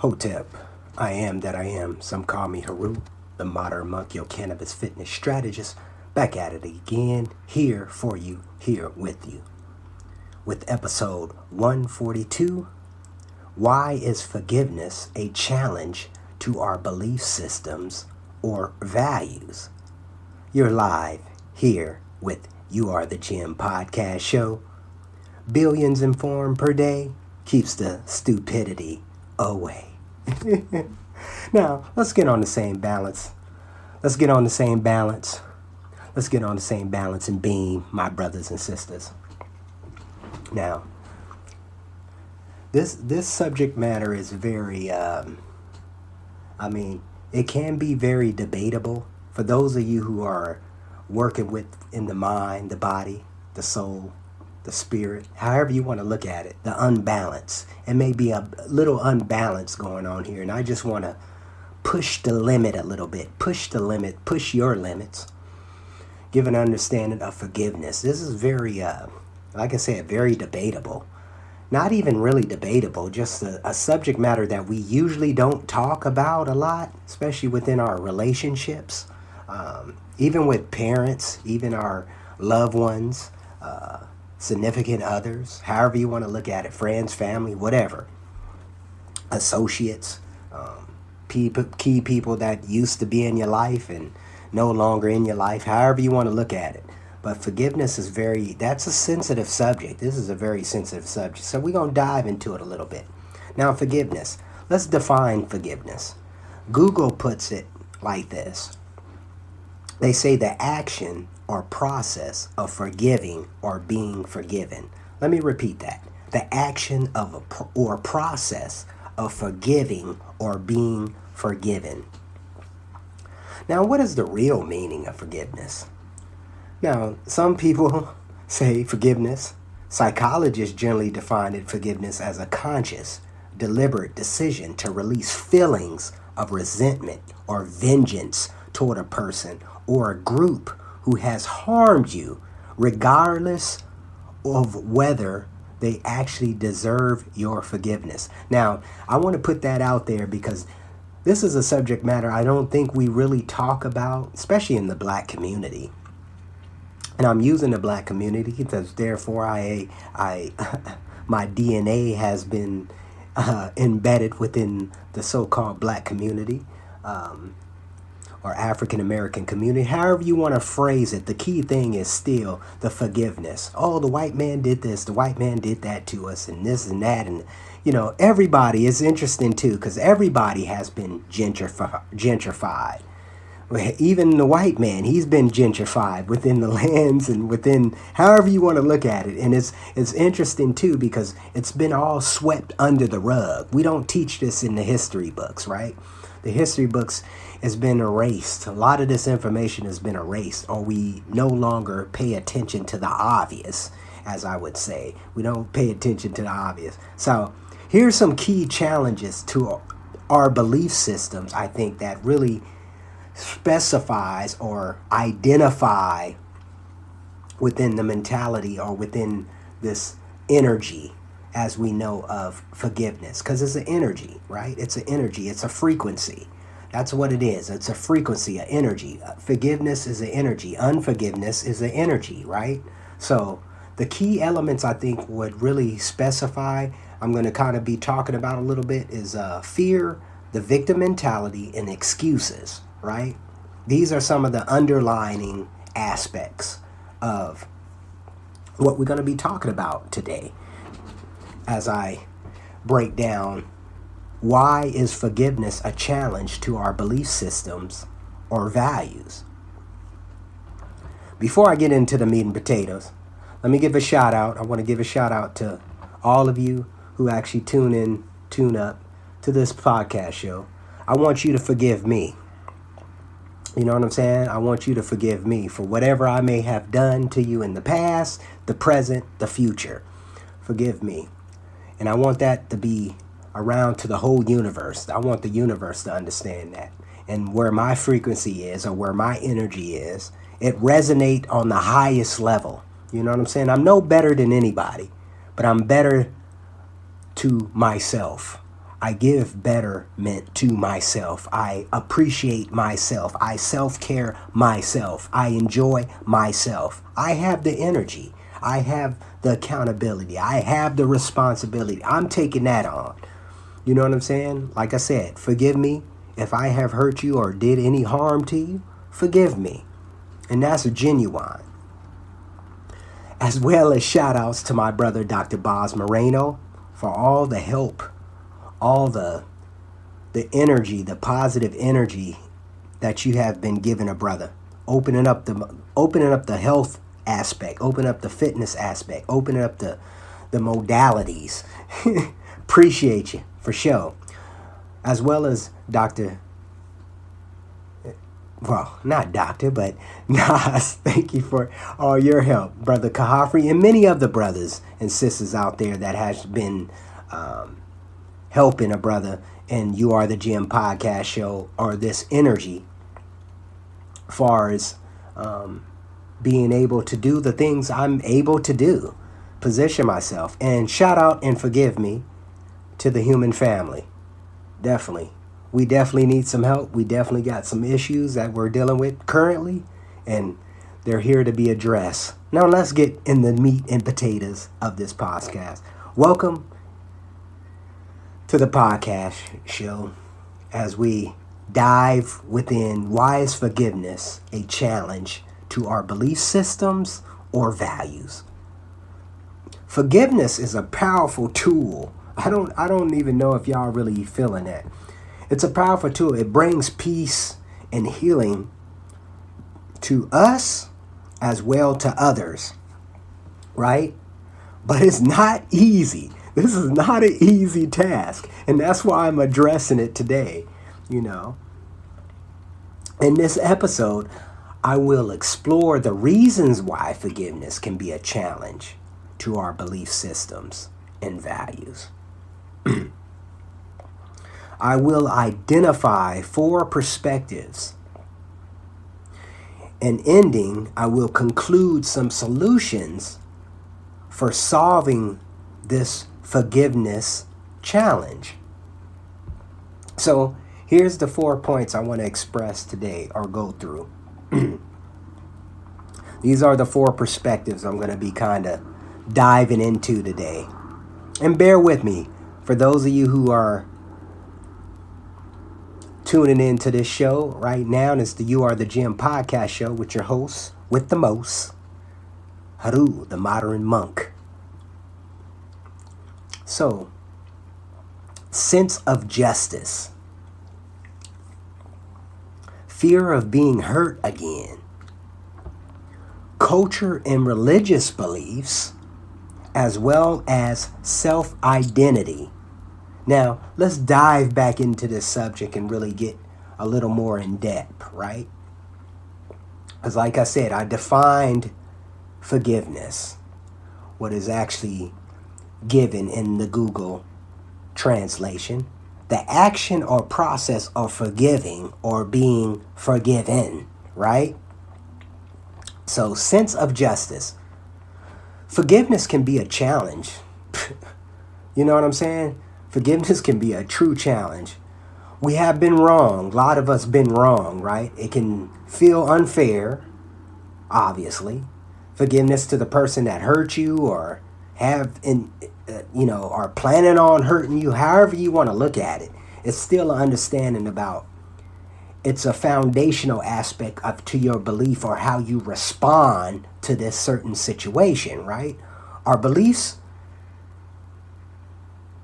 Hotep, I am that I am. Some call me Heru, the modern monk, your cannabis fitness strategist. Back at it again, here for you, here with you. With episode 142, why is forgiveness a challenge to our belief systems or values? You're live here with You Are the Gym podcast show. Billions informed per day keeps the stupidity away. Now, let's get on the same balance. Let's get on the same balance and beam, my brothers and sisters. Now, this subject matter is very, it can be very debatable. For those of you who are working with in the mind, the body, the soul, the spirit, however you want to look at it, the unbalance. It may be a little unbalance going on here, and I just want to push the limit a little bit. Push the limit, push your limits. Give an understanding of forgiveness. This is very, like I said, very debatable. Not even really debatable, just a subject matter that we usually don't talk about a lot, especially within our relationships, even with parents, even our loved ones, significant others, however you want to look at it, friends, family, whatever, associates, key people that used to be in your life and no longer in your life, however you want to look at it. But forgiveness is that's a sensitive subject. This is a very sensitive subject. So we're going to dive into it a little bit. Now, forgiveness. Let's define forgiveness. Google puts it like this. They say the action or process of forgiving or being forgiven. Let me repeat that. The action of or process of forgiving or being forgiven. Now, what is the real meaning of forgiveness? Now, some people say forgiveness. Psychologists generally define forgiveness as a conscious, deliberate decision to release feelings of resentment or vengeance toward a person or a group who has harmed you, regardless of whether they actually deserve your forgiveness. Now, I want to put that out there because this is a subject matter I don't think we really talk about, especially in the black community. And I'm using the black community because therefore my DNA has been embedded within the so-called black community. Or African American community, however you want to phrase it. The key thing is still the forgiveness. Oh, the white man did this, the white man did that to us, and this and that. And, everybody is interesting too, because everybody has been gentrified. Even the white man, he's been gentrified within the lands and within however you want to look at it. And it's interesting too, because it's been all swept under the rug. We don't teach this in the history books, right? The history books has been erased. A lot of this information has been erased, or we no longer pay attention to the obvious, as I would say. We don't pay attention to the obvious. So here's some key challenges to our belief systems, I think, that really specifies or identify within the mentality or within this energy as we know of forgiveness. Because it's an energy, right? It's an energy. It's a frequency. That's what it is. It's a frequency, an energy. Forgiveness is an energy. Unforgiveness is an energy, right? So the key elements I think would really specify, I'm going to kind of be talking about a little bit, is fear, the victim mentality, and excuses, right? These are some of the underlining aspects of what we're going to be talking about today as I break down why is forgiveness a challenge to our belief systems or values. Before I get into the meat and potatoes, let me give a shout out. I want to give a shout out to all of you who actually tune up to this podcast show. I want you to forgive me. You know what I'm saying? I want you to forgive me for whatever I may have done to you in the past, the present, the future. Forgive me. And I want that to be around to the whole universe. I want the universe to understand that. And where my frequency is, or where my energy is, it resonate on the highest level. You know what I'm saying? I'm no better than anybody, but I'm better to myself. I give betterment to myself. I appreciate myself. I self-care myself. I enjoy myself. I have the energy. I have the accountability. I have the responsibility. I'm taking that on. You know what I'm saying? Like I said, forgive me if I have hurt you or did any harm to you. Forgive me. And that's genuine. As well as shout outs to my brother, Dr. Boz Moreno, for all the help, all the energy, the positive energy that you have been giving a brother. Opening up the health aspect, opening up the fitness aspect, opening up the modalities. Appreciate you for sure. As well as Dr. Well, not doctor, but Nas, thank you for all your help, Brother Kahafri, and many other brothers and sisters out there that has been helping a brother in You Are the Gym podcast show, or this energy, far as being able to do the things I'm able to do, position myself. And shout out and forgive me to the human family. Definitely. We definitely need some help. We definitely got some issues that we're dealing with currently, and they're here to be addressed. Now let's get in the meat and potatoes of this podcast. Welcome to the podcast show as we dive within why is forgiveness a challenge to our belief systems or values. Forgiveness is a powerful tool. I don't even know if y'all really feeling that. It's a powerful tool. It brings peace and healing to us as well to others, right? But it's not easy. This is not an easy task, and that's why I'm addressing it today, you know. In this episode, I will explore the reasons why forgiveness can be a challenge to our belief systems and values. I will identify 4 perspectives. In ending, I will conclude some solutions for solving this forgiveness challenge. So here's the 4 points I want to express today or go through. These are the 4 perspectives I'm going to be kind of diving into today. And bear with me, for those of you who are tuning into this show right now, and it's the You Are the Gym podcast show with your host, with the most, Heru, the modern monk. So, sense of justice, fear of being hurt again, culture and religious beliefs, as well as self-identity. Now, let's dive back into this subject and really get a little more in depth, right? Because like I said, I defined forgiveness, what is actually given in the Google translation, the action or process of forgiving or being forgiven, right? So, sense of justice. Forgiveness can be a challenge. You know what I'm saying? Forgiveness can be a true challenge. We have been wrong. A lot of us been wrong, right? It can feel unfair, obviously. Forgiveness to the person that hurt you or are planning on hurting you, however you want to look at it. It's still an understanding about, it's a foundational aspect to your belief or how you respond to this certain situation, right? Our beliefs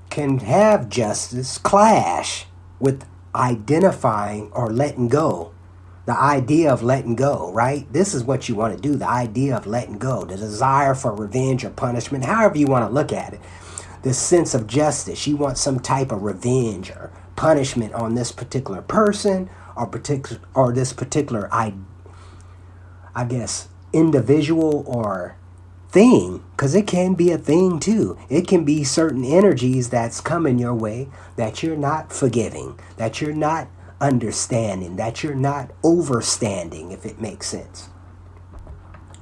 can have justice clash with identifying or letting go. The idea of letting go, right? This is what you want to do. The idea of letting go, the desire for revenge or punishment, however you want to look at it. This sense of justice. You want some type of revenge or punishment on this particular person or this particular, I guess, individual or thing, because it can be a thing too. It can be certain energies that's coming your way that you're not forgiving, that you're not understanding, that you're not overstanding, if it makes sense.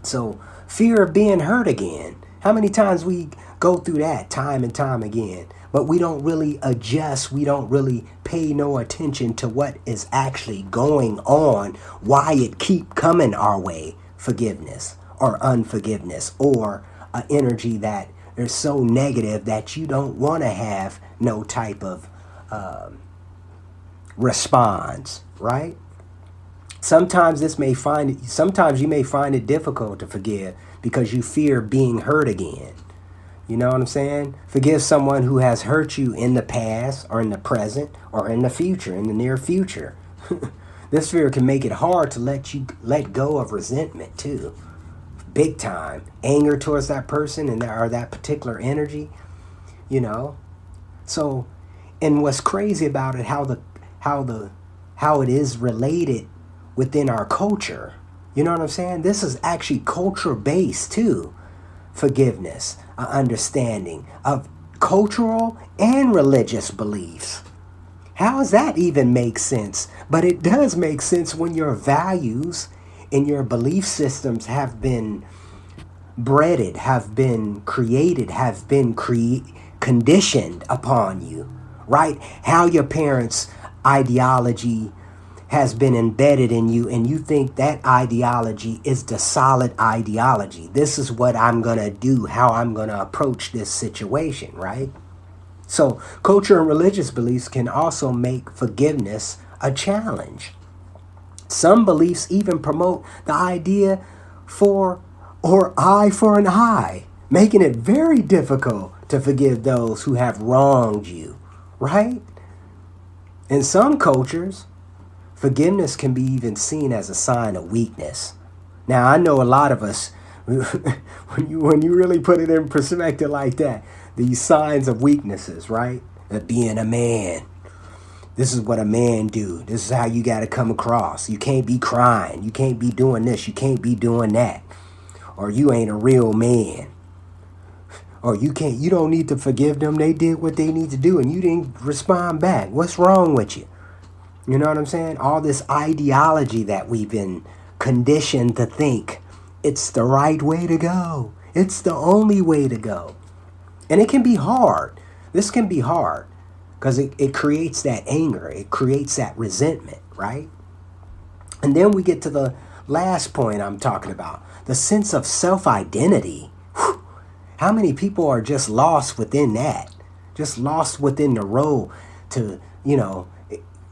So fear of being hurt again. How many times we go through that time and time again? but we don't really adjust. We don't really pay no attention to what is actually going on, why it keep coming our way, forgiveness or unforgiveness, or an energy that is so negative that you don't want to have no type of response, right? Sometimes you may find it difficult to forgive because you fear being hurt again. You know what I'm saying? Forgive someone who has hurt you in the past or in the present or in the future, in the near future. This fear can make it hard to let go of resentment too. Big time. Anger towards that person or that particular energy, you know. So, and what's crazy about it, how it is related within our culture. You know what I'm saying? This is actually culture based too. Forgiveness, understanding of cultural and religious beliefs. How does that even make sense? But it does make sense when your values and your belief systems have been breaded, have been created, have been conditioned upon you, right? How your parents' ideology has been embedded in you, and you think that ideology is the solid ideology. This is what I'm going to do, how I'm going to approach this situation, right? So culture and religious beliefs can also make forgiveness a challenge. Some beliefs even promote the idea for or eye for an eye, making it very difficult to forgive those who have wronged you, right? In some cultures, forgiveness can be even seen as a sign of weakness. Now, I know a lot of us, when you really put it in perspective like that, these signs of weaknesses, right? That being a man. This is what a man do. This is how you got to come across. You can't be crying. You can't be doing this. You can't be doing that. Or you ain't a real man. Or you don't need to forgive them. They did what they need to do and you didn't respond back. What's wrong with you? You know what I'm saying? All this ideology that we've been conditioned to think it's the right way to go. It's the only way to go. And it can be hard. This can be hard because it creates that anger. It creates that resentment, right? And then we get to the last point I'm talking about, the sense of self-identity. Whew. How many people are just lost within that? Just lost within the role to,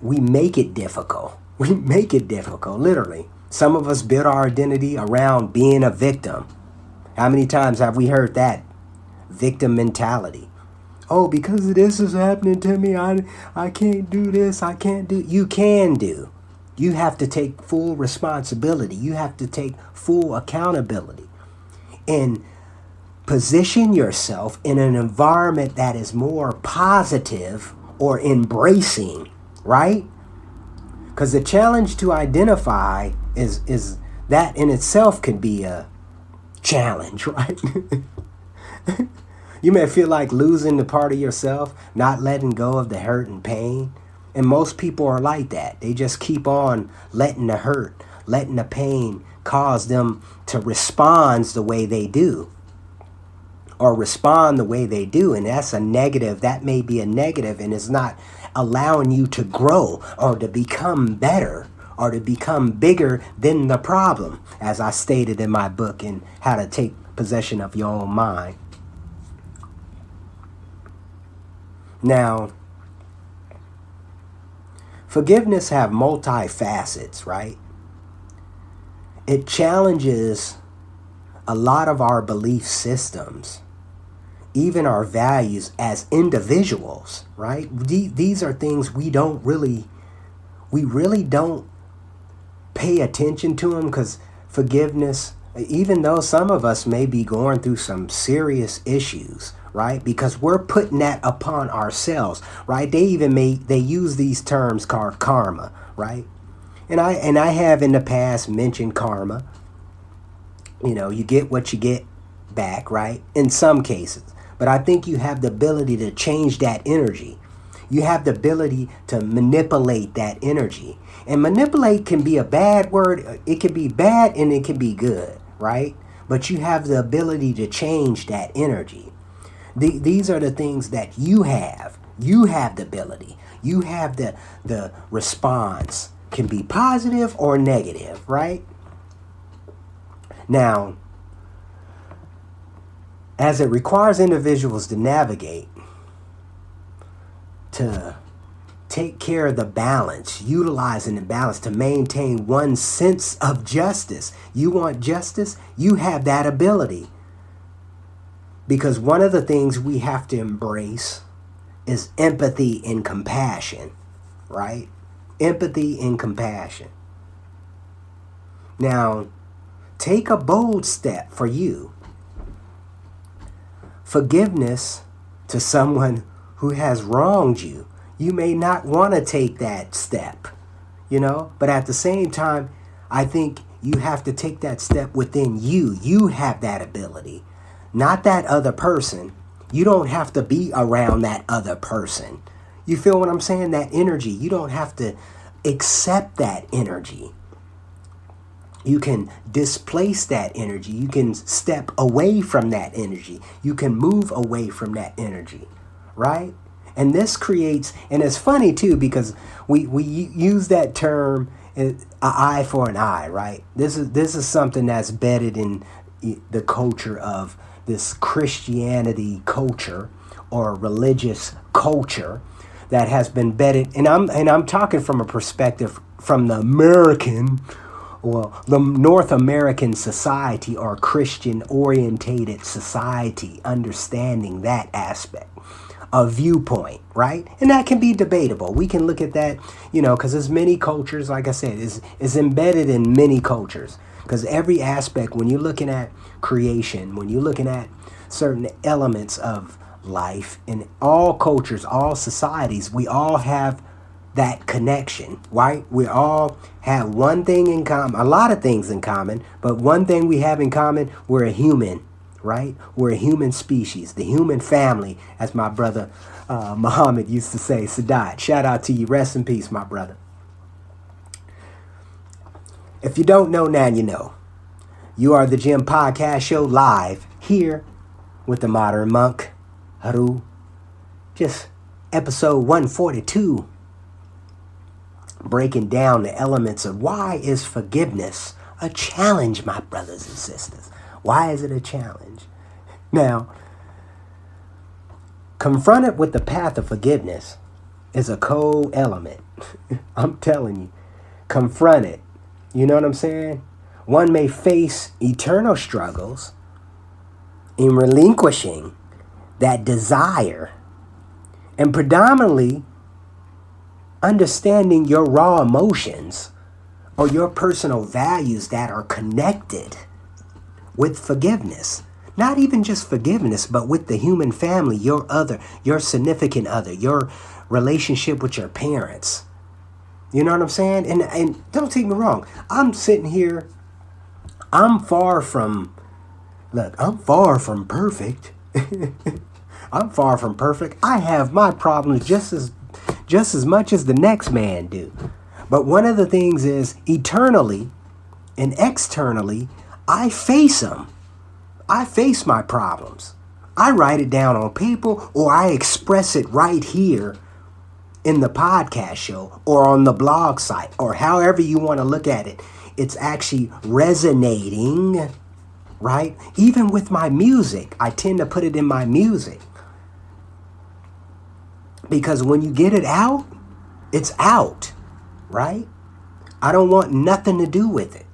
we make it difficult. We make it difficult, literally. Some of us build our identity around being a victim. How many times have we heard that? Victim mentality. Oh, because this is happening to me, I can't do this, I can't do. You can do. You have to take full responsibility. You have to take full accountability. And position yourself in an environment that is more positive or embracing, right? Because the challenge to identify is that in itself can be a challenge, right? You may feel like losing the part of yourself, not letting go of the hurt and pain. And most people are like that. They just keep on letting the hurt, letting the pain cause them to respond the way they do. Or respond the way they do. And that's a negative. That may be a negative and it's not allowing you to grow or to become better or to become bigger than the problem, as I stated in my book in How to Take Possession of Your Own Mind. Now, forgiveness have multi-facets, right? It challenges a lot of our belief systems, even our values as individuals, right? These are things we really don't pay attention to them, because forgiveness, even though some of us may be going through some serious issues, right? Because we're putting that upon ourselves, right? They use these terms called karma, right? And I have in the past mentioned karma. You get what you get back, right? In some cases. But I think you have the ability to change that energy. You have the ability to manipulate that energy. And manipulate can be a bad word. It can be bad and it can be good, right? But you have the ability to change that energy. These are the things that you have. You have the ability. You have the response. Can be positive or negative, right? Now, as it requires individuals to navigate, to take care of the balance, utilizing the balance to maintain one sense of justice. You want justice? You have that ability. Because one of the things we have to embrace is empathy and compassion, right? Empathy and compassion. Now, take a bold step for you. Forgiveness to someone who has wronged you. You may not want to take that step, but at the same time, I think you have to take that step within you. You have that ability, not that other person. You don't have to be around that other person. You feel what I'm saying? That energy, you don't have to accept that energy. You can displace that energy. You can step away from that energy. You can move away from that energy, right? And this creates, and it's funny too, because we use that term, an eye for an eye, right? This is something that's bedded in the culture of this Christianity culture or religious culture that has been bedded. And I'm talking from a perspective from the North American society or Christian orientated society, understanding that aspect. A viewpoint, right? And that can be debatable. We can look at that, because there's many cultures, like I said, is embedded in many cultures. Because every aspect, when you're looking at creation, when you're looking at certain elements of life, in all cultures, all societies, we all have that connection, right? We all have one thing in common, a lot of things in common, but one thing we have in common, we're a human. Right? We're a human species, the human family, as my brother Muhammad used to say, Sadat. Shout out to you. Rest in peace, my brother. If you don't know, now you know. You are the Gym Podcast Show live here with the Modern Monk, Heru. Just episode 142. Breaking down the elements of why is forgiveness a challenge, my brothers and sisters. Why is it a challenge? Now, confronted with the path of forgiveness is a cold element. I'm telling you. Confronted. You know what I'm saying? One may face eternal struggles in relinquishing that desire and predominantly understanding your raw emotions or your personal values that are connected with forgiveness. Not even just forgiveness, but with the human family, your significant other, your relationship with your parents. You know what I'm saying? And don't take me wrong. I'm sitting here, I'm far from perfect. I'm far from perfect. I have my problems just as much as the next man do. But one of the things is eternally and externally, I face them. I face my problems. I write it down on paper or I express it right here in the podcast show or on the blog site or however you want to look at it. It's actually resonating, right? Even with my music, I tend to put it in my music. Because when you get it out, it's out, right? I don't want nothing to do with it.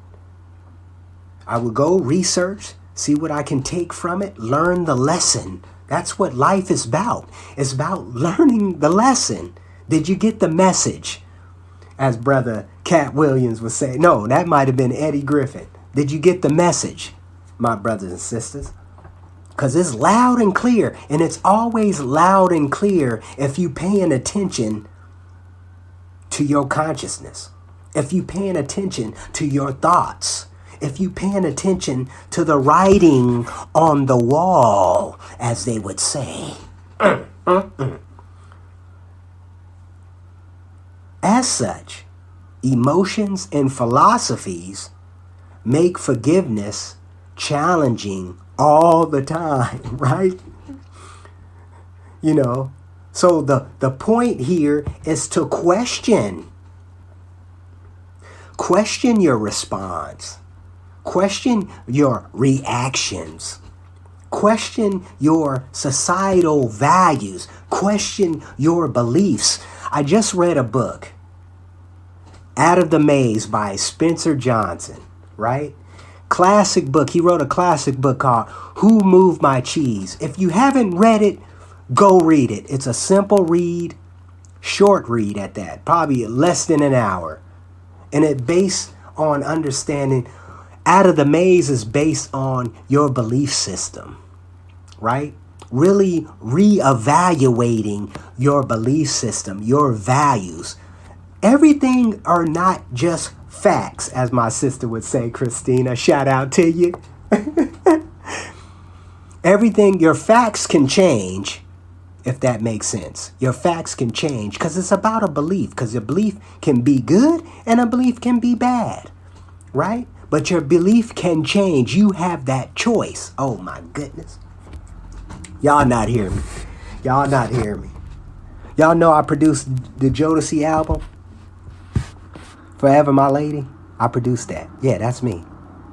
I would go research, see what I can take from it, learn the lesson. That's what life is about. It's about learning the lesson. Did you get the message? As Brother Cat Williams would say. No, that might have been Eddie Griffin. Did you get the message, my brothers and sisters? Because it's loud and clear. And it's always loud and clear if you paying attention to your consciousness. If you paying attention to your thoughts. If you paying attention to the writing on the wall, as they would say. As such, emotions and philosophies make forgiveness challenging all the time, right? you know. So the point here is to question. Question your response. Question your reactions. Question your societal values. Question your beliefs. I just read a book, Out of the Maze by Spencer Johnson, right? Classic book. He wrote a classic book called Who Moved My Cheese? If you haven't read it, go read it. It's a simple read, short read at that, probably less than an hour. And it based on understanding. Out of the Maze is based on your belief system, right? Really reevaluating your belief system, your values. Everything are not just facts, as my sister would say, Christina. Shout out to you. Everything, your facts can change, if that makes sense. Your facts can change because it's about a belief, because a belief can be good and a belief can be bad, right? But your belief can change. You have that choice. Oh my goodness. Y'all not hearing me. Y'all not hearing me. Y'all know I produced the Jodeci album, Forever My Lady. I produced that. Yeah, that's me.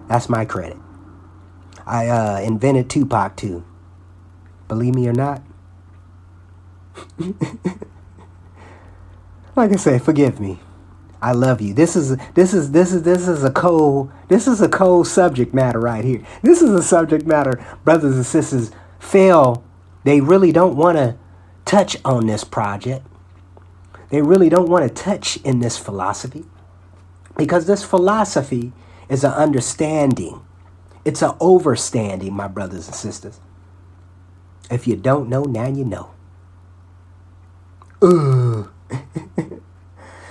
That's my credit. I invented Tupac too. Believe me or not. Like I said, forgive me. I love you. This is a cold subject matter right here. This is a subject matter brothers and sisters feel they really don't want to touch on this project. They really don't want to touch in this philosophy, because this philosophy is an understanding. It's an overstanding, my brothers and sisters. If you don't know, now you know.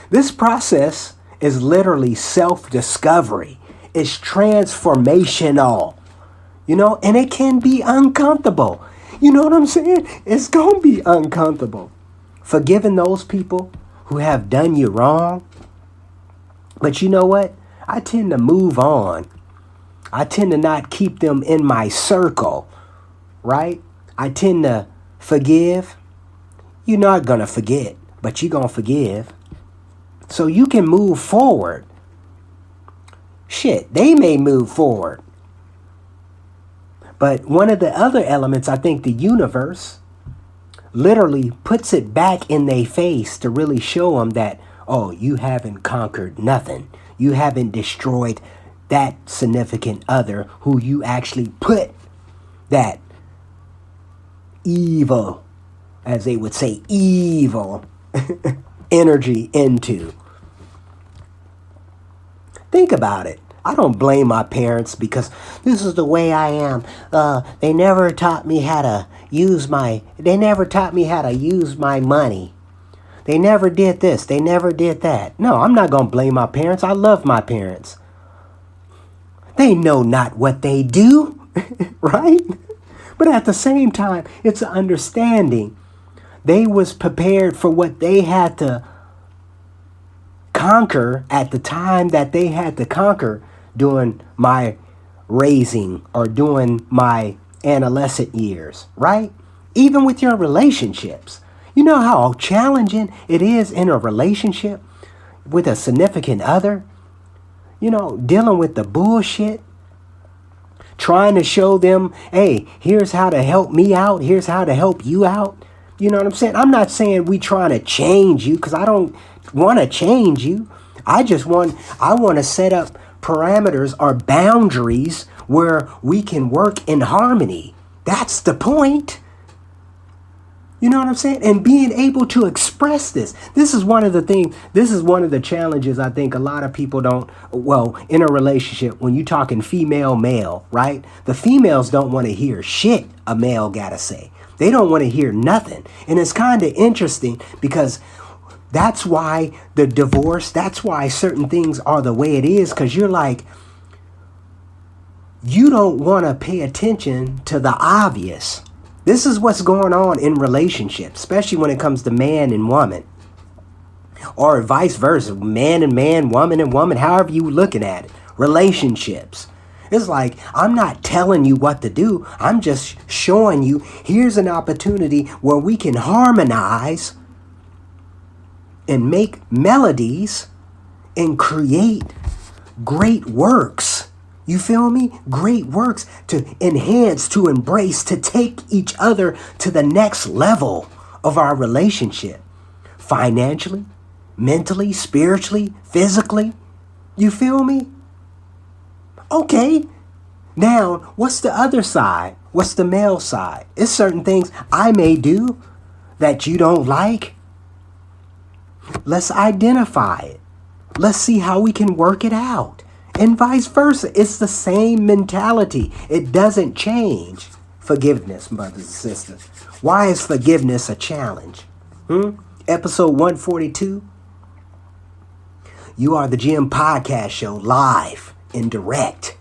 This process is literally self-discovery. It's transformational, you know, and it can be uncomfortable. You know what I'm saying? It's going to be uncomfortable. Forgiving those people who have done you wrong. But you know what? I tend to move on. I tend to not keep them in my circle, right? I tend to forgive. You're not going to forget, but you're going to forgive. So you can move forward. Shit, they may move forward. But one of the other elements, I think the universe literally puts it back in their face to really show them that, oh, you haven't conquered nothing. You haven't destroyed that significant other who you actually put that evil, as they would say, evil energy into. Think about it. I don't blame my parents because this is the way I am. They never taught me how to use my money. They never did this. They never did that. No, I'm not going to blame my parents. I love my parents. They know not what they do, right? But at the same time, it's an understanding. They was prepared for what they had to conquer at the time that they had to conquer during my raising or during my adolescent years, right? Even with your relationships. You know how challenging it is in a relationship with a significant other? You know, dealing with the bullshit. Trying to show them, hey, here's how to help me out. Here's how to help you out. You know what I'm saying? I'm not saying we trying to change you, because I don't want to change you. I want to set up parameters or boundaries where we can work in harmony. That's the point. You know what I'm saying? And being able to express this. This is one of the challenges I think a lot of people don't, in a relationship, when you're talking female, male, right? The females don't want to hear shit a male gotta say. They don't want to hear nothing. And it's kind of interesting because that's why the divorce, that's why certain things are the way it is, because you're like, you don't want to pay attention to the obvious. This is what's going on in relationships, especially when it comes to man and woman, or vice versa, man and man, woman and woman, however you looking at it, relationships. It's like, I'm not telling you what to do. I'm just showing you, here's an opportunity where we can harmonize and make melodies and create great works. You feel me? Great works to enhance, to embrace, to take each other to the next level of our relationship. Financially, mentally, spiritually, physically. You feel me? Okay. Now, what's the other side? What's the male side? It's certain things I may do that you don't like. Let's identify it. Let's see how we can work it out. And vice versa. It's the same mentality. It doesn't change. Forgiveness, brothers and sisters. Why is forgiveness a challenge? Episode 142. You Are the Gym podcast show, live and direct.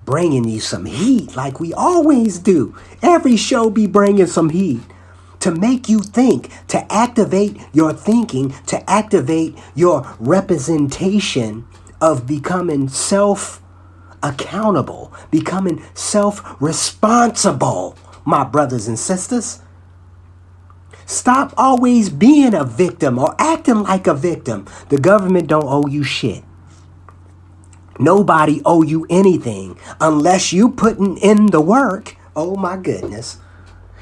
Bringing you some heat like we always do. Every show be bringing some heat. To make you think, to activate your thinking, to activate your representation of becoming self-accountable, becoming self-responsible, my brothers and sisters. Stop always being a victim or acting like a victim. The government don't owe you shit. Nobody owe you anything unless you putting in the work. Oh my goodness.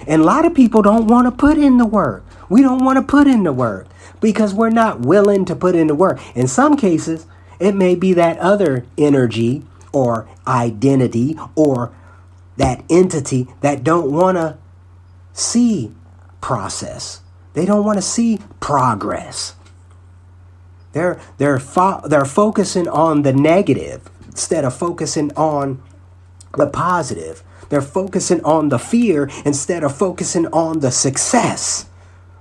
And a lot of people don't want to put in the work. We don't want to put in the work because we're not willing to put in the work. In some cases, it may be that other energy or identity or that entity that don't want to see process. They don't want to see progress. They're focusing on the negative instead of focusing on the positive. They're focusing on the fear instead of focusing on the success.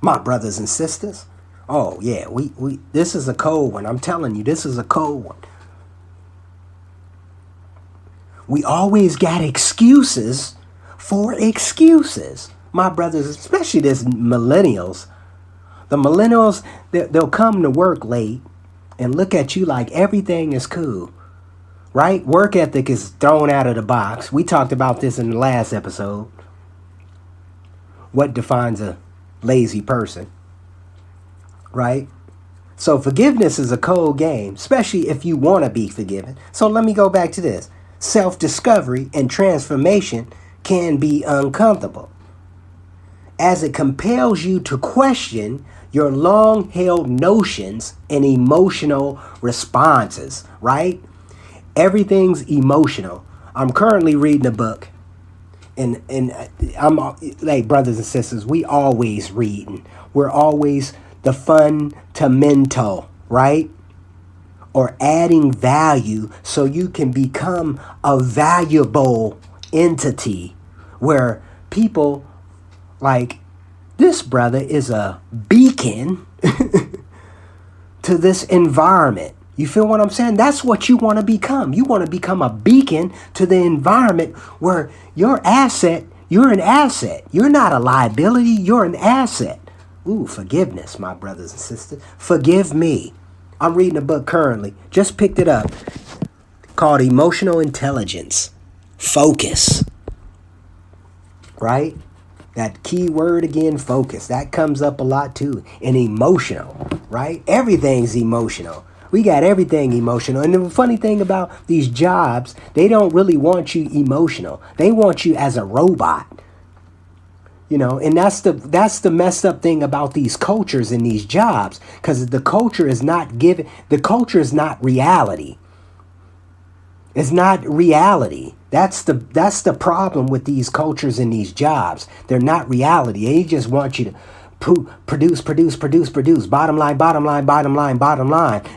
My brothers and sisters. Oh yeah, we this is a cold one. I'm telling you, this is a cold one. We always got excuses for excuses. My brothers, especially this millennials. The millennials, they'll come to work late and look at you like everything is cool. Right? Work ethic is thrown out of the box. We talked about this in the last episode. What defines a lazy person? Right? So forgiveness is a cold game, especially if you want to be forgiven. So let me go back to this. Self-discovery and transformation can be uncomfortable, as it compels you to question your long-held notions and emotional responses, right? Everything's emotional. I'm currently reading a book, and I'm like, brothers and sisters, we always reading. We're always the fundamental, right? Or adding value so you can become a valuable entity where people like, this brother is a beacon to this environment. You feel what I'm saying? That's what you want to become. You want to become a beacon to the environment where you're an asset. You're not a liability, you're an asset. Ooh, forgiveness, my brothers and sisters. Forgive me. I'm reading a book currently. Just picked it up. Called Emotional Intelligence. Focus. Right? That key word again, focus. That comes up a lot too. And emotional, right? Everything's emotional. We got everything emotional. And the funny thing about these jobs, they don't really want you emotional. They want you as a robot. You know, and that's the messed up thing about these cultures and these jobs, because the culture is not reality. It's not reality. That's the problem with these cultures and these jobs. They're not reality. They just want you to produce. Bottom line.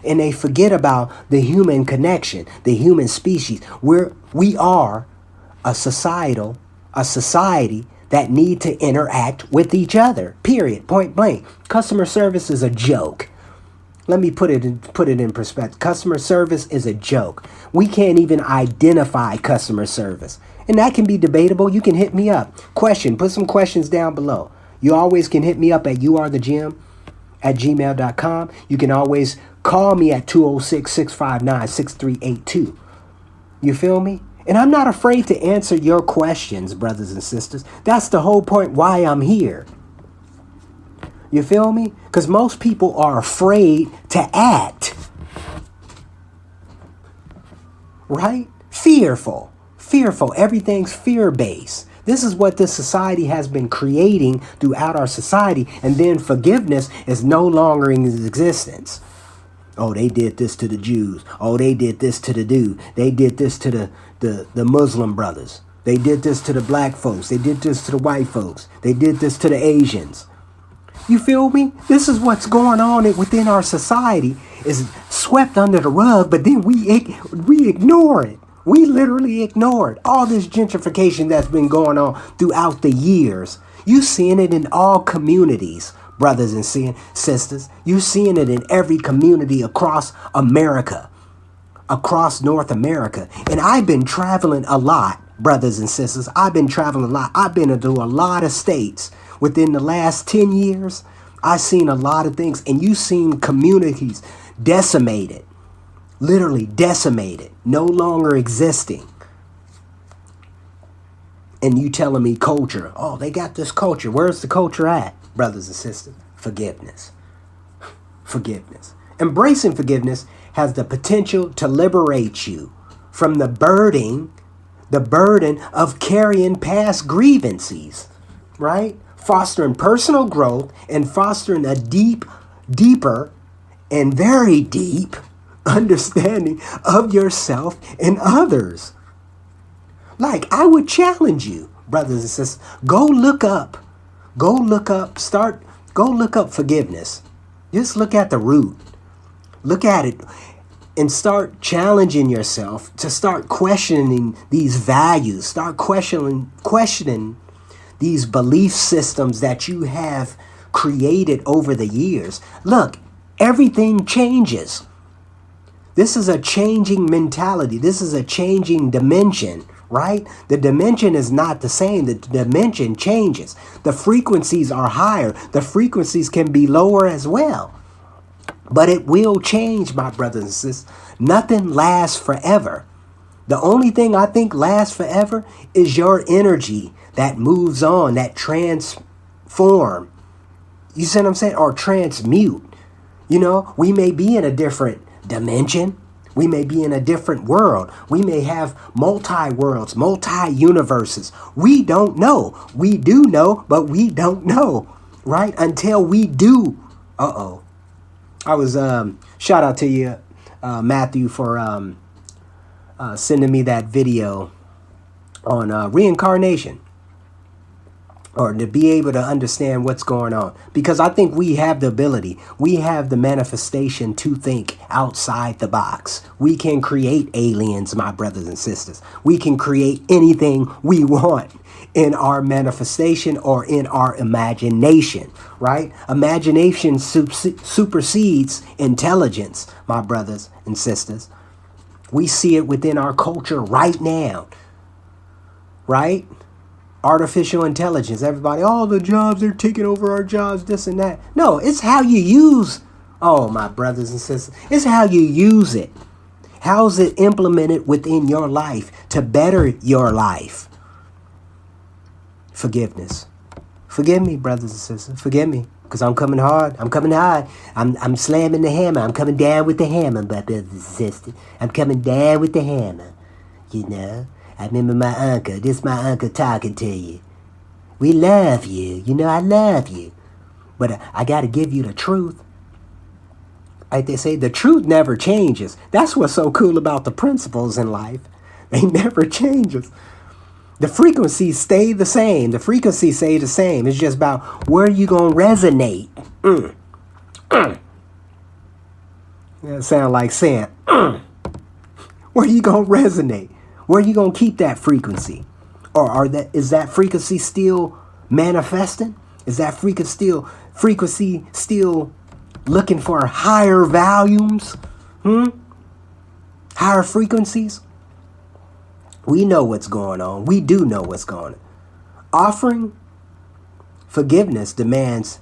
And they forget about the human connection, the human species. We are a society that need to interact with each other. Period. Point blank. Customer service is a joke. Let me put it in perspective. Customer service is a joke. We can't even identify customer service. And that can be debatable. You can hit me up. Put some questions down below. You always can hit me up at youarethegym@gmail.com. You can always call me at 206-659-6382. You feel me? And I'm not afraid to answer your questions, brothers and sisters. That's the whole point why I'm here. You feel me? Because most people are afraid to act. Right? Fearful. Fearful. Everything's fear-based. This is what this society has been creating throughout our society. And then forgiveness is no longer in existence. Oh, they did this to the Jews. Oh, they did this to the dude. They did this to the Muslim brothers. They did this to the black folks. They did this to the white folks. They did this to the Asians. You feel me? This is what's going on within our society, is swept under the rug, but then we ignore it. We literally ignore it. All this gentrification that's been going on throughout the years. You seeing it in all communities, brothers and sisters. You seeing it in every community across America, across North America. And I've been traveling a lot, brothers and sisters. I've been traveling a lot. I've been into a lot of states. Within the last 10 years, I've seen a lot of things. And you've seen communities decimated. Literally decimated. No longer existing. And you telling me culture. Oh, they got this culture. Where's the culture at, brothers and sisters? Forgiveness. Forgiveness. Embracing forgiveness has the potential to liberate you from the burden of carrying past grievances. Right? Fostering personal growth and fostering a deeper and very deep understanding of yourself and others. Like, I would challenge you, brothers and sisters, go look up forgiveness. Just look at the root. Look at it and start challenging yourself to start questioning these values, start questioning these belief systems that you have created over the years. Look, everything changes. This is a changing mentality. This is a changing dimension, right? The dimension is not the same. The dimension changes. The frequencies are higher. The frequencies can be lower as well. But it will change, my brothers and sisters. Nothing lasts forever. The only thing I think lasts forever is your energy that moves on, that transform. You see what I'm saying? Or transmute. You know, we may be in a different dimension. We may be in a different world. We may have multi-worlds, multi-universes. We don't know. We do know, but we don't know, right? Until we do. I was, shout out to you, Matthew, for sending me that video on reincarnation. Or to be able to understand what's going on. Because I think we have the ability, we have the manifestation to think outside the box. We can create aliens, my brothers and sisters. We can create anything we want in our manifestation or in our imagination, right? Imagination supersedes intelligence, my brothers and sisters. We see it within our culture right now, right? Artificial intelligence, everybody, all the jobs, they're taking over our jobs, this and that. No, it's how you use, my brothers and sisters, it's how you use it. How's it implemented within your life to better your life? Forgiveness. Forgive me, brothers and sisters. Forgive me, because I'm coming hard. I'm coming hard. I'm slamming the hammer. I'm coming down with the hammer, my brothers and sisters. I'm coming down with the hammer, you know. I remember my uncle. This my uncle talking to you. We love you. You know, I love you. But I got to give you the truth. Like they say, the truth never changes. That's what's so cool about the principles in life. They never changes. The frequencies stay the same. The frequencies stay the same. It's just about where you going to resonate. That sound like saying, where you going to resonate? Where are you going to keep that frequency? Or is that frequency still manifesting? Is that frequency still looking for higher volumes? Higher frequencies? We know what's going on. We do know what's going on. Offering forgiveness demands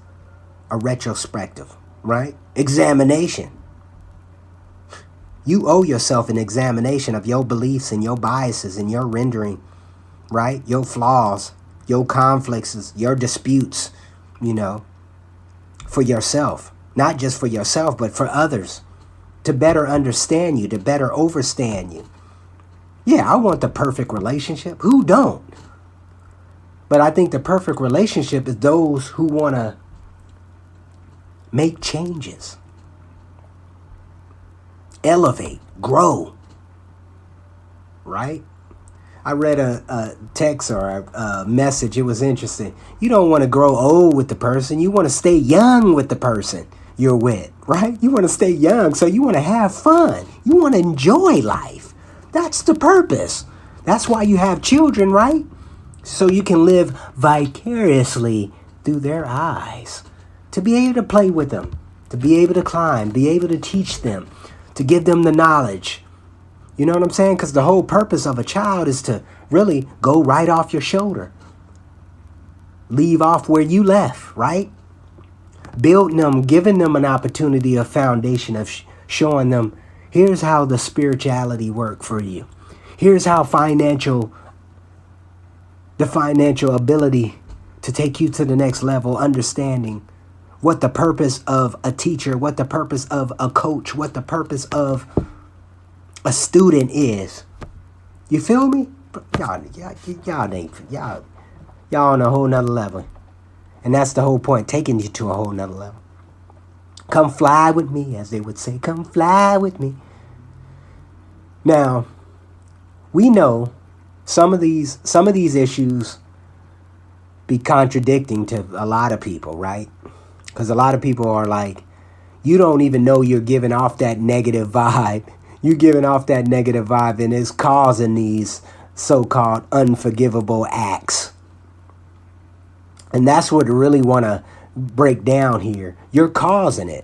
a retrospective, right? Examination. You owe yourself an examination of your beliefs and your biases and your rendering, right? Your flaws, your conflicts, your disputes, for yourself. Not just for yourself, but for others. To better understand you, to better overstand you. Yeah, I want the perfect relationship. Who don't? But I think the perfect relationship is those who want to make changes. Elevate, grow. Right? I read a text or a message. It was interesting. You don't want to grow old with the person. You want to stay young with the person you're with, right? You want to stay young, so you want to have fun. You want to enjoy life. That's the purpose. That's why you have children, right? So you can live vicariously through their eyes. To be able to play with them, to be able to climb, be able to teach them, to give them the knowledge. You know what I'm saying? Because the whole purpose of a child is to really go right off your shoulder. Leave off where you left, right? Building them, giving them an opportunity, a foundation of showing them, here's how the spirituality work for you. Here's how the financial ability to take you to the next level, understanding what the purpose of a teacher, what the purpose of a coach, what the purpose of a student is. You feel me? Y'all on a whole nother level. And that's the whole point, taking you to a whole nother level. Come fly with me, as they would say. Come fly with me. Now, we know some of these issues be contradicting to a lot of people, right? Because a lot of people are like, you don't even know you're giving off that negative vibe. You're giving off that negative vibe, and it's causing these so-called unforgivable acts. And that's what I really want to break down here. You're causing it,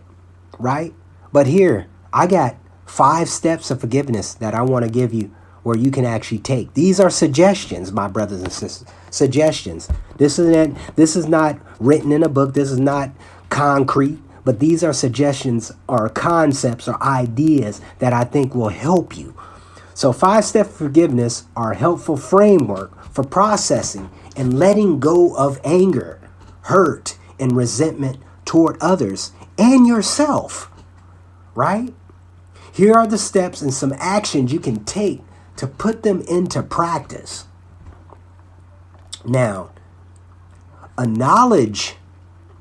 right? But here, I got 5 steps of forgiveness that I want to give you where you can actually take. These are suggestions, my brothers and sisters. Suggestions. This is not written in a book. This is not concrete. But these are suggestions or concepts or ideas that I think will help you. So 5 steps of forgiveness are a helpful framework for processing and letting go of anger, hurt, and resentment toward others and yourself, right? Here are the steps and some actions you can take to put them into practice. Now, acknowledge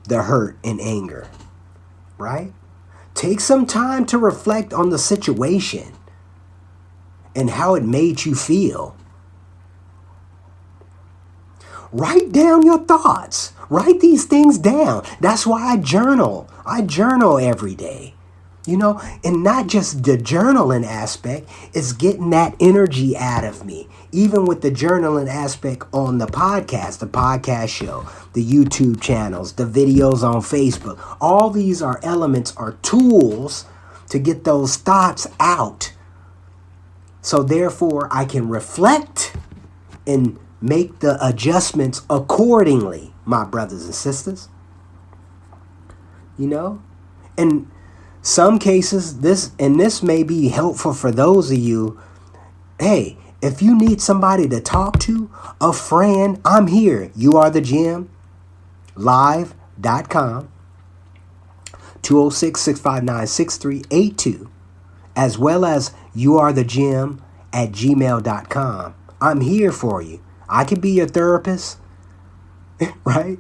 the hurt and anger, right? Take some time to reflect on the situation and how it made you feel. Write down your thoughts. Write these things down. That's why I journal. I journal every day. And not just the journaling aspect, it's getting that energy out of me. Even with the journaling aspect on the podcast show, the YouTube channels, the videos on Facebook. All these are elements or tools to get those thoughts out. So therefore, I can reflect and make the adjustments accordingly, my brothers and sisters. And some cases, this may be helpful for those of you. Hey, if you need somebody to talk to, a friend, I'm here. You Are the Gym, live.com, 206-659-6382, as well as youarethegym@gmail.com. I'm here for you. I can be your therapist, right?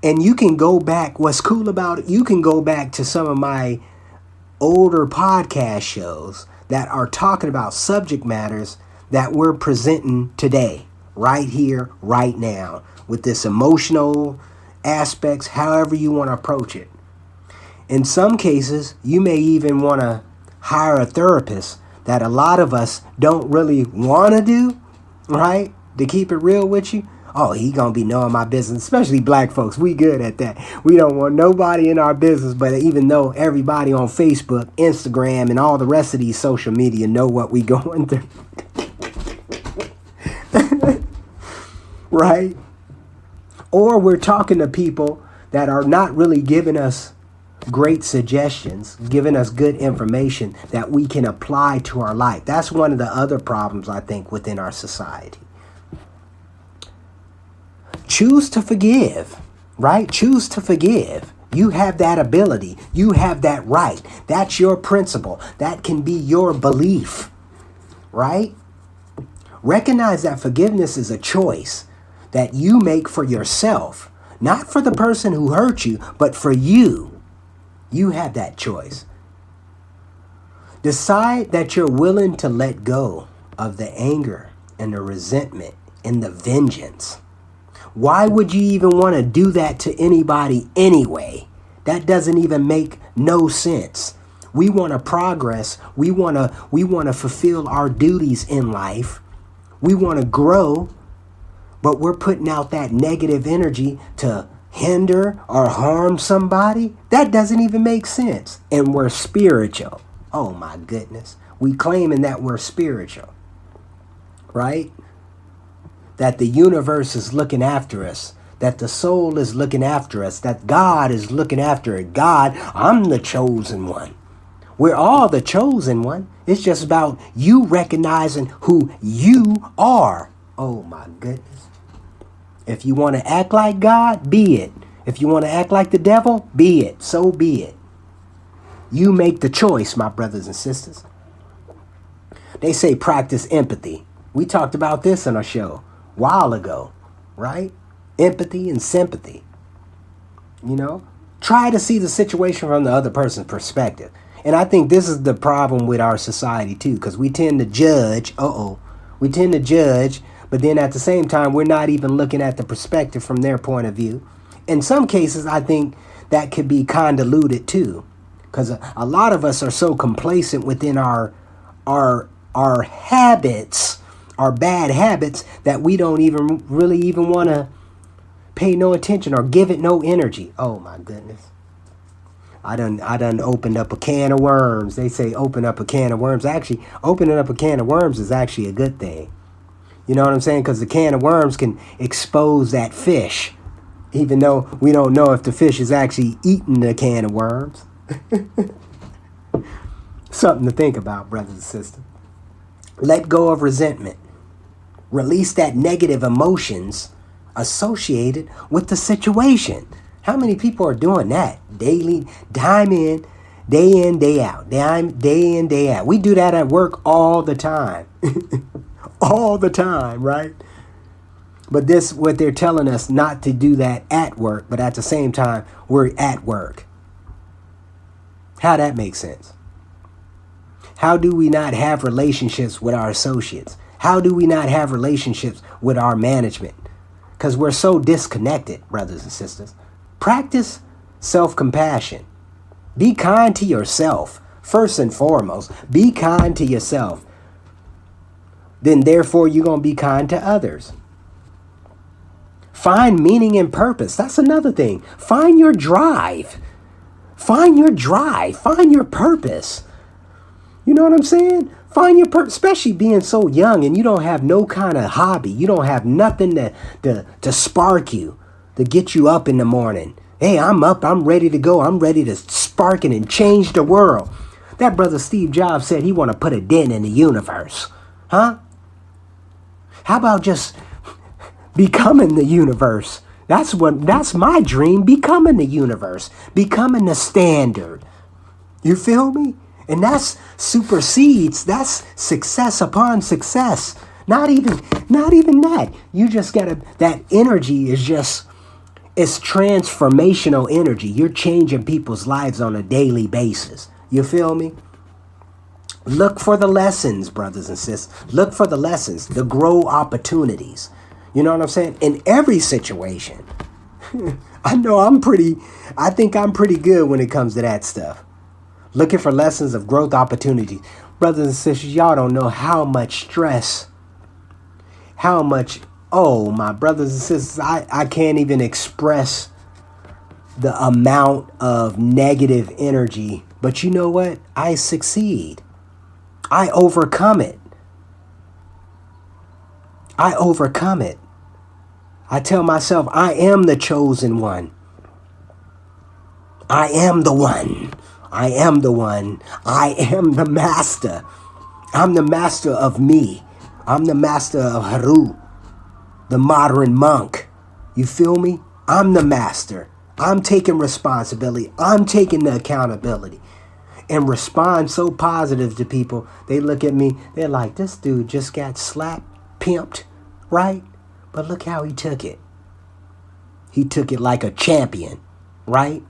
And you can go back. What's cool about it, you can go back to some of my older podcast shows that are talking about subject matters that we're presenting today, right here, right now, with this emotional aspects, however you want to approach it. In some cases, you may even want to hire a therapist that a lot of us don't really want to do, right? To keep it real with you. Oh, he gonna be knowing my business, especially black folks. We good at that. We don't want nobody in our business, but even though everybody on Facebook, Instagram, and all the rest of these social media know what we going through. Right? Or we're talking to people that are not really giving us great suggestions, giving us good information that we can apply to our life. That's one of the other problems, I think, within our society. Choose to forgive, right? Choose to forgive. You have that ability. You have that right. That's your principle. That can be your belief, right? Recognize that forgiveness is a choice that you make for yourself, not for the person who hurt you, but for you. You have that choice. Decide that you're willing to let go of the anger and the resentment and the vengeance. Why would you even want to do that to anybody anyway? That doesn't even make no sense. We want to progress. We want to fulfill our duties in life. We want to grow, but we're putting out that negative energy to hinder or harm somebody. That doesn't even make sense. And we're spiritual. Oh my goodness. We claiming that we're spiritual, right? That the universe is looking after us, that the soul is looking after us, that God is looking after it. God, I'm the chosen one. We're all the chosen one. It's just about you recognizing who you are. Oh my goodness. If you want to act like God, be it. If you want to act like the devil, be it. So be it. You make the choice, my brothers and sisters. They say practice empathy. We talked about this in our show a while ago, right? Empathy and sympathy. You know, try to see the situation from the other person's perspective. And I think this is the problem with our society too, because we tend to judge. We tend to judge, but then at the same time, we're not even looking at the perspective from their point of view. In some cases, I think that could be convoluted too, because a lot of us are so complacent within our habits, our bad habits, that we don't even really want to pay no attention or give it no energy. Oh my goodness. I done opened up a can of worms. They say open up a can of worms. Actually, opening up a can of worms is actually a good thing. You know what I'm saying? Because the can of worms can expose that fish, even though we don't know if the fish is actually eating the can of worms. Something to think about, brothers and sisters. Let go of resentment. Release that negative emotions associated with the situation. How many people are doing that daily, time in, day out, day in, day out? We do that at work all the time. All the time, right? But this, what they're telling us not to do that at work, but at the same time, we're at work. How that makes sense? How do we not have relationships with our associates? How do we not have relationships with our management? Because we're so disconnected, brothers and sisters. Practice self-compassion. Be kind to yourself. First and foremost, be kind to yourself. Then therefore, you're going to be kind to others. Find meaning and purpose. That's another thing. Find your drive. Find your drive. Find your purpose. You know what I'm saying? Find your purpose, especially being so young and you don't have no kind of hobby. You don't have nothing to spark you, to get you up in the morning. Hey, I'm up. I'm ready to go. I'm ready to spark it and change the world. That brother Steve Jobs said he want to put a dent in the universe. Huh? How about just becoming the universe? That's my dream, becoming the universe, becoming the standard. You feel me? And that's supersedes, that's success upon success. Not even that. You just gotta, that energy is just, it's transformational energy. You're changing people's lives on a daily basis. You feel me? Look for the lessons, brothers and sisters. Look for the lessons, the grow opportunities. You know what I'm saying? In every situation. I think I'm pretty good when it comes to that stuff. Looking for lessons of growth opportunities. Brothers and sisters, y'all don't know how much stress, my brothers and sisters, I can't even express the amount of negative energy. But you know what? I succeed. I overcome it. I tell myself, I am the chosen one. I am the one. I am the one. I am the master. I'm the master of me. I'm the master of Heru, the modern monk. You feel me? I'm the master. I'm taking responsibility. I'm taking the accountability. And respond so positive to people. They look at me, they're like, this dude just got slapped, pimped, right? But look how he took it. He took it like a champion, right?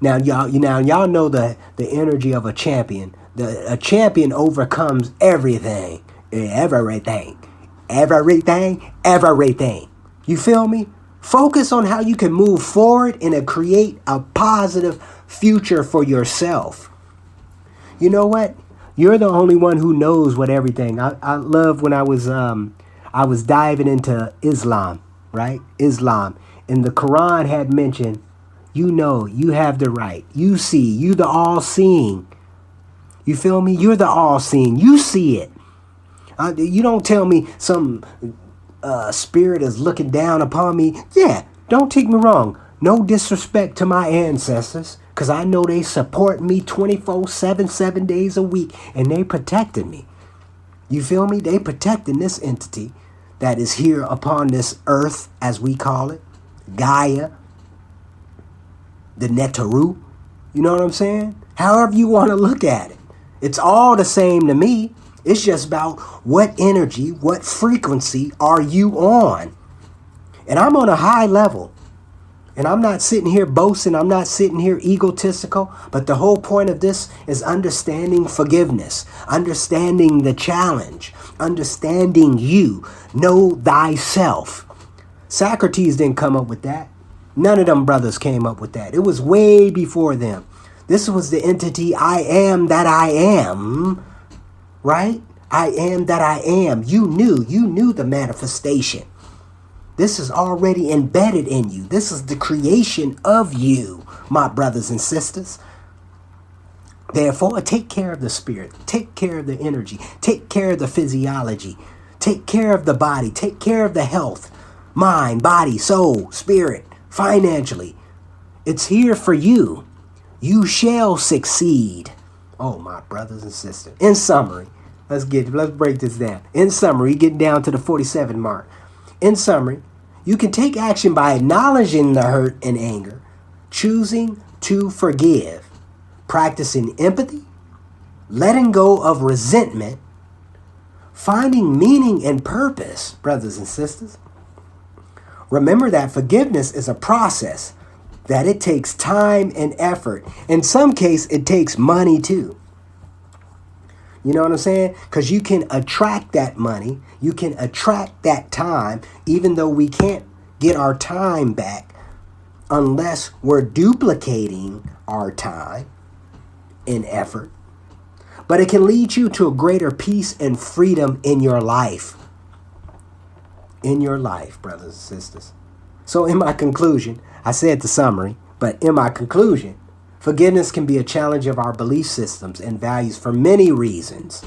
Now y'all know the energy of a champion. A champion overcomes everything. Everything. You feel me? Focus on how you can move forward and create a positive future for yourself. You know what? You're the only one who knows what everything. I love when I was diving into Islam, right? Islam. And the Quran had mentioned, you know, you have the right. You see, you the all-seeing. You feel me? You're the all-seeing. You see it. You don't tell me some spirit is looking down upon me. Yeah, don't take me wrong. No disrespect to my ancestors, because I know they support me 24/7, 7 days a week, and they protected me. You feel me? They protecting this entity that is here upon this earth, as we call it, Gaia, the Netaru. You know what I'm saying? However you want to look at it. It's all the same to me. It's just about what energy, what frequency are you on? And I'm on a high level. And I'm not sitting here boasting. I'm not sitting here egotistical. But the whole point of this is understanding forgiveness, understanding the challenge, understanding you. Know thyself. Socrates didn't come up with that. None of them brothers came up with that. It was way before them. This was the entity I am that I am. Right? I am that I am. You knew the manifestation. This is already embedded in you. This is the creation of you, my brothers and sisters. Therefore, take care of the spirit. Take care of the energy. Take care of the physiology. Take care of the body. Take care of the health. Mind, body, soul, spirit, financially. It's here for you. You shall succeed. Oh, my brothers and sisters. In summary, let's break this down. In summary, getting down to the 47 mark. In summary, you can take action by acknowledging the hurt and anger, choosing to forgive, practicing empathy, letting go of resentment, finding meaning and purpose, brothers and sisters. Remember that forgiveness is a process, that it takes time and effort. In some case, it takes money too. You know what I'm saying? Because you can attract that money. You can attract that time, even though we can't get our time back unless we're duplicating our time and effort. But it can lead you to a greater peace and freedom in your life. In your life, brothers and sisters. So in my conclusion, I said the summary, but in my conclusion, forgiveness can be a challenge of our belief systems and values for many reasons,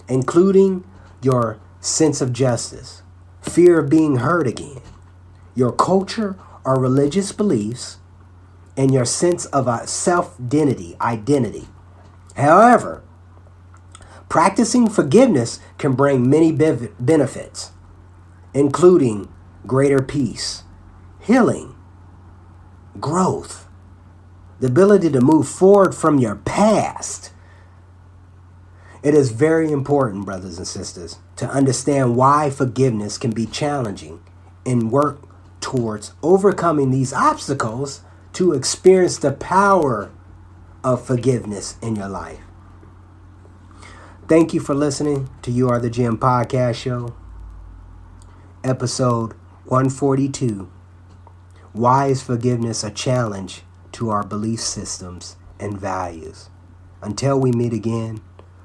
including your sense of justice, fear of being hurt again, your culture or religious beliefs, and your sense of a identity. However, practicing forgiveness can bring many benefits, including greater peace, healing, growth, the ability to move forward from your past. It is very important, brothers and sisters, to understand why forgiveness can be challenging and work towards overcoming these obstacles to experience the power of forgiveness in your life. Thank you for listening to You Are the Gym podcast show, episode 142. Why is forgiveness a challenge to our belief systems and values? Until we meet again,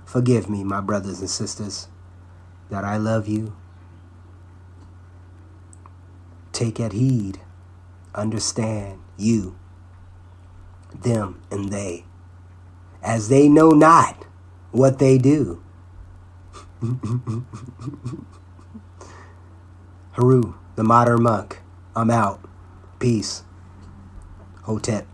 forgive me, my brothers and sisters, that I love you. Take at heed, understand you, them, and they, as they know not what they do. Heru, the modern monk. I'm out. Peace. Hotep.